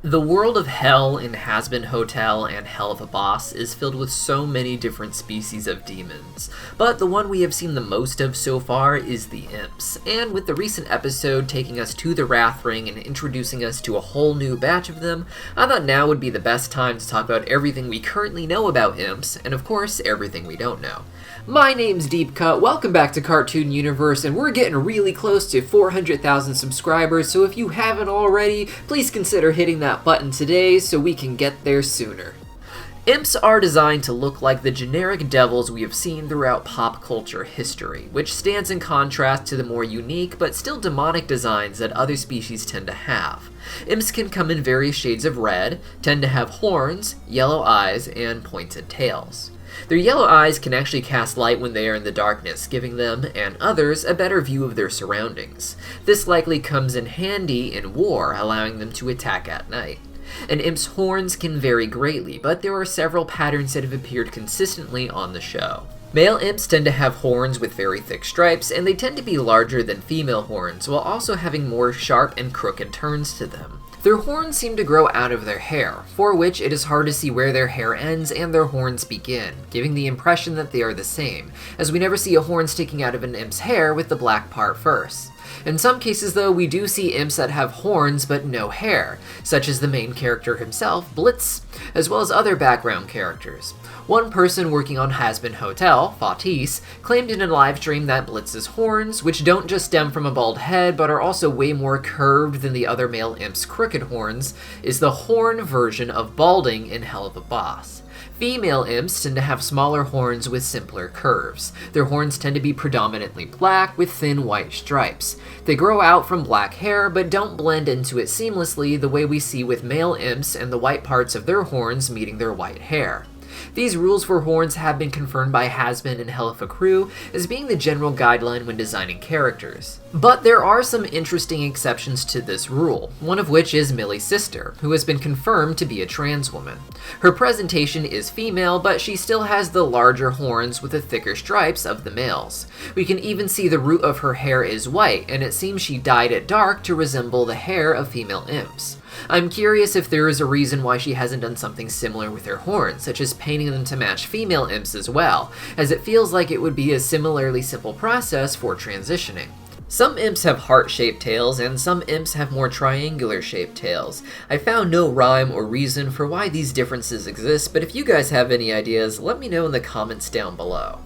The world of Hell in Hazbin Hotel and Helluva Boss is filled with so many different species of demons, but the one we have seen the most of so far is the Imps, and with the recent episode taking us to the Wrath Ring and introducing us to a whole new batch of them, I thought now would be the best time to talk about everything we currently know about Imps, and of course, everything we don't know. My name's Deepcut, welcome back to Cartoon Universe, and we're getting really close to 400,000 subscribers, so if you haven't already, please consider hitting that button today so we can get there sooner. Imps are designed to look like the generic devils we have seen throughout pop culture history, which stands in contrast to the more unique but still demonic designs that other species tend to have. Imps can come in various shades of red, tend to have horns, yellow eyes, and pointed tails. Their yellow eyes can actually cast light when they are in the darkness, giving them, and others, a better view of their surroundings. This likely comes in handy in war, allowing them to attack at night. An imp's horns can vary greatly, but there are several patterns that have appeared consistently on the show. Male imps tend to have horns with very thick stripes, and they tend to be larger than female horns, while also having more sharp and crooked turns to them. Their horns seem to grow out of their hair, for which it is hard to see where their hair ends and their horns begin, giving the impression that they are the same, as we never see a horn sticking out of an imp's hair with the black part first. In some cases though, we do see imps that have horns but no hair, such as the main character himself, Blitz, as well as other background characters. One person working on Hazbin Hotel, Fatis, claimed in a live stream that Blitz's horns, which don't just stem from a bald head but are also way more curved than the other male imp's crooked horns, is the horn version of balding in Helluva Boss. Female imps tend to have smaller horns with simpler curves. Their horns tend to be predominantly black with thin white stripes. They grow out from black hair but don't blend into it seamlessly the way we see with male imps and the white parts of their horns meeting their white hair. These rules for horns have been confirmed by Hazbin and Helluva crew as being the general guideline when designing characters. But there are some interesting exceptions to this rule, one of which is Millie's sister, who has been confirmed to be a trans woman. Her presentation is female, but she still has the larger horns with the thicker stripes of the males. We can even see the root of her hair is white, and it seems she dyed it dark to resemble the hair of female imps. I'm curious if there is a reason why she hasn't done something similar with her horns, such as painting them to match female imps as well, as it feels like it would be a similarly simple process for transitioning. Some imps have heart-shaped tails, and some imps have more triangular-shaped tails. I found no rhyme or reason for why these differences exist, but if you guys have any ideas, let me know in the comments down below.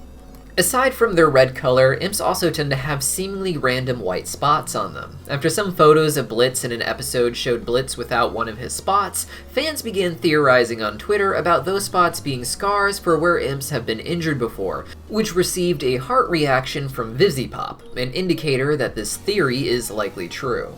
Aside from their red color, imps also tend to have seemingly random white spots on them. After some photos of Blitz in an episode showed Blitz without one of his spots, fans began theorizing on Twitter about those spots being scars for where imps have been injured before, which received a heart reaction from VivziePop, an indicator that this theory is likely true.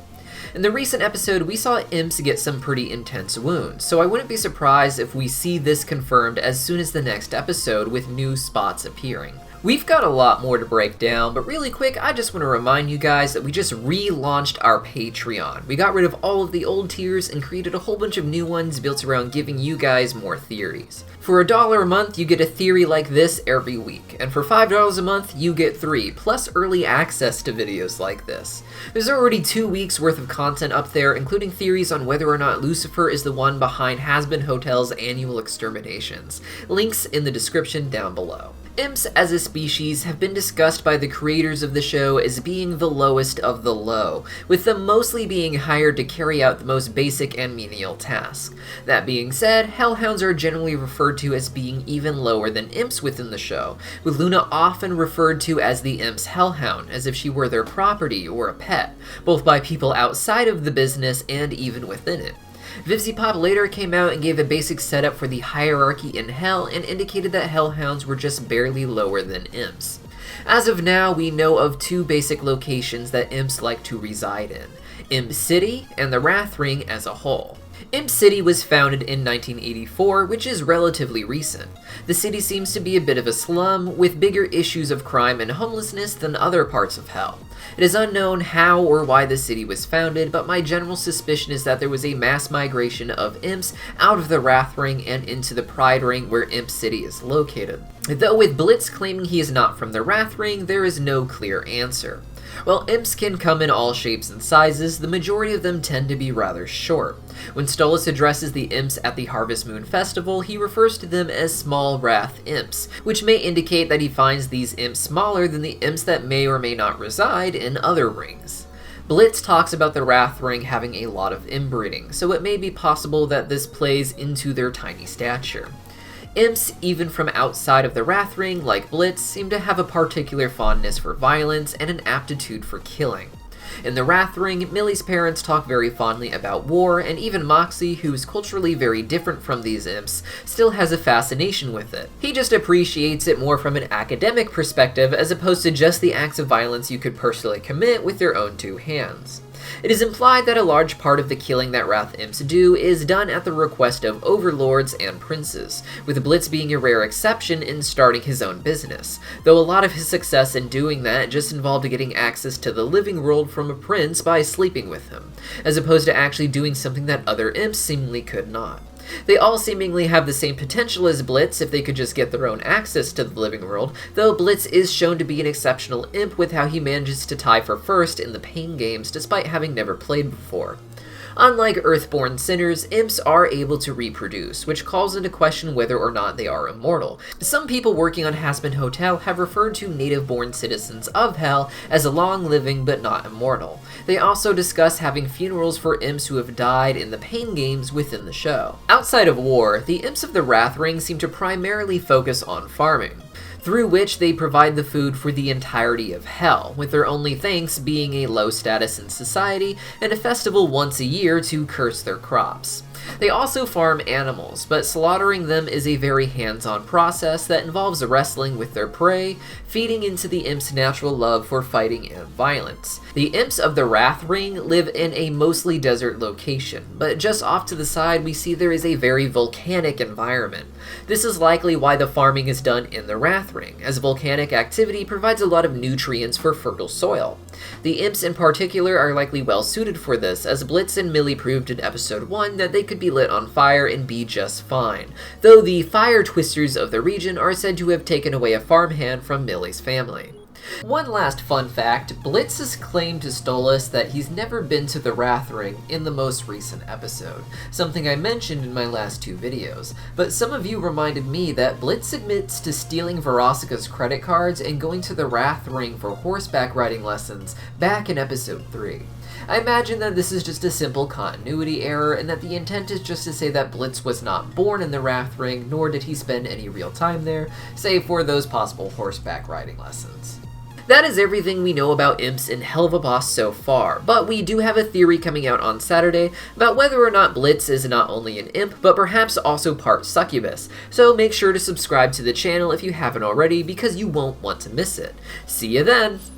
In the recent episode, we saw imps get some pretty intense wounds, so I wouldn't be surprised if we see this confirmed as soon as the next episode with new spots appearing. We've got a lot more to break down, but really quick, I just want to remind you guys that we just relaunched our Patreon. We got rid of all of the old tiers and created a whole bunch of new ones built around giving you guys more theories. For $1 a month, you get a theory like this every week, and for $5 a month, you get 3, plus early access to videos like this. There's already 2 weeks worth of content up there, including theories on whether or not Lucifer is the one behind Hazbin Hotel's annual exterminations. Links in the description down below. Imps as a species have been discussed by the creators of the show as being the lowest of the low, with them mostly being hired to carry out the most basic and menial tasks. That being said, hellhounds are generally referred to as being even lower than imps within the show, with Luna often referred to as the imp's hellhound, as if she were their property or a pet, both by people outside of the business and even within it. VivziePop later came out and gave a basic setup for the hierarchy in Hell and indicated that hellhounds were just barely lower than imps. As of now, we know of 2 basic locations that imps like to reside in: Imp City and the Wrath Ring as a whole. Imp City was founded in 1984, which is relatively recent. The city seems to be a bit of a slum, with bigger issues of crime and homelessness than other parts of Hell. It is unknown how or why the city was founded, but my general suspicion is that there was a mass migration of imps out of the Wrath Ring and into the Pride Ring where Imp City is located. Though with Blitz claiming he is not from the Wrath Ring, there is no clear answer. While imps can come in all shapes and sizes, the majority of them tend to be rather short. When Stolas addresses the imps at the Harvest Moon Festival, he refers to them as small wrath imps, which may indicate that he finds these imps smaller than the imps that may or may not reside in other rings. Blitz talks about the Wrath Ring having a lot of inbreeding, so it may be possible that this plays into their tiny stature. Imps, even from outside of the Wrath Ring, like Blitz, seem to have a particular fondness for violence and an aptitude for killing. In the Wrath Ring, Millie's parents talk very fondly about war, and even Moxie, who is culturally very different from these imps, still has a fascination with it. He just appreciates it more from an academic perspective as opposed to just the acts of violence you could personally commit with your own two hands. It is implied that a large part of the killing that Wrath Imps do is done at the request of overlords and princes, with Blitz being a rare exception in starting his own business, though a lot of his success in doing that just involved getting access to the living world from a prince by sleeping with him, as opposed to actually doing something that other imps seemingly could not. They all seemingly have the same potential as Blitz if they could just get their own access to the living world, though Blitz is shown to be an exceptional imp with how he manages to tie for first in the pain games despite having never played before. Unlike Earthborn sinners, imps are able to reproduce, which calls into question whether or not they are immortal. Some people working on Hazbin Hotel have referred to native-born citizens of Hell as long-living but not immortal. They also discuss having funerals for imps who have died in the pain games within the show. Outside of war, the imps of the Wrath Ring seem to primarily focus on farming, through which they provide the food for the entirety of Hell, with their only thanks being a low status in society and a festival once a year to curse their crops. They also farm animals, but slaughtering them is a very hands-on process that involves wrestling with their prey, feeding into the imps' natural love for fighting and violence. The imps of the Wrath Ring live in a mostly desert location, but just off to the side we see there is a very volcanic environment. This is likely why the farming is done in the Wrath Ring, as volcanic activity provides a lot of nutrients for fertile soil. The imps in particular are likely well suited for this, as Blitz and Millie proved in episode 1 that they could be lit on fire and be just fine, though the fire twisters of the region are said to have taken away a farmhand from Millie's family. One last fun fact, Blitz has claimed to Stolas that he's never been to the Wrath Ring in the most recent episode, something I mentioned in my last two videos, but some of you reminded me that Blitz admits to stealing Verosika's credit cards and going to the Wrath Ring for horseback riding lessons back in episode 3. I imagine that this is just a simple continuity error, and that the intent is just to say that Blitz was not born in the Wrath Ring, nor did he spend any real time there, save for those possible horseback riding lessons. That is everything we know about imps in Helluva Boss so far, but we do have a theory coming out on Saturday about whether or not Blitz is not only an imp, but perhaps also part succubus, so make sure to subscribe to the channel if you haven't already because you won't want to miss it. See you then!